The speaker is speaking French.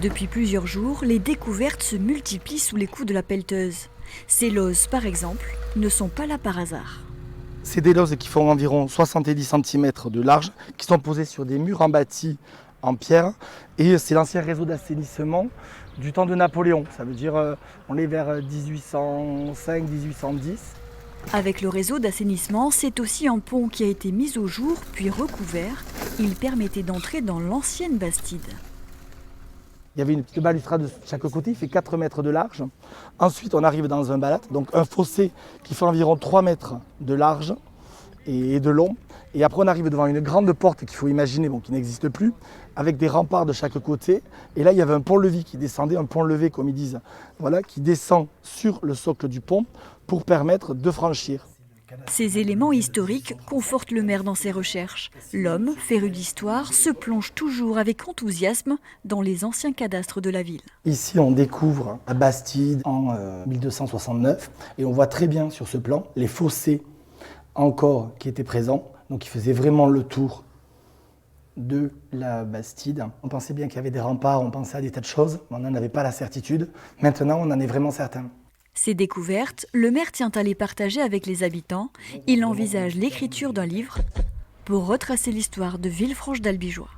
Depuis plusieurs jours, les découvertes se multiplient sous les coups de la pelleteuse. Ces lozes, par exemple, ne sont pas là par hasard. C'est des lozes qui font environ 70 cm de large, qui sont posées sur des murs en bâti en pierre. Et c'est l'ancien réseau d'assainissement du temps de Napoléon. Ça veut dire on est vers 1805-1810. Avec le réseau d'assainissement, c'est aussi un pont qui a été mis au jour, puis recouvert. Il permettait d'entrer dans l'ancienne Bastide. Il y avait une petite balustrade de chaque côté, il fait 4 mètres de large. Ensuite, on arrive dans un balat, donc un fossé qui fait environ 3 mètres de large et de long. Et après, on arrive devant une grande porte qu'il faut imaginer, qui n'existe plus, avec des remparts de chaque côté. Et là, il y avait un pont-levis qui descendait, un pont-levé comme ils disent, voilà, qui descend sur le socle du pont pour permettre de franchir. Ces éléments historiques confortent le maire dans ses recherches. L'homme, féru d'histoire, se plonge toujours avec enthousiasme dans les anciens cadastres de la ville. Ici, on découvre à Bastide en 1269 et on voit très bien sur ce plan les fossés encore qui étaient présents. Donc, ils faisaient vraiment le tour de la Bastide. On pensait bien qu'il y avait des remparts, on pensait à des tas de choses, mais on n'en avait pas la certitude. Maintenant, on en est vraiment certain. Ces découvertes, le maire tient à les partager avec les habitants. Il envisage l'écriture d'un livre pour retracer l'histoire de Villefranche-d'Albigeois.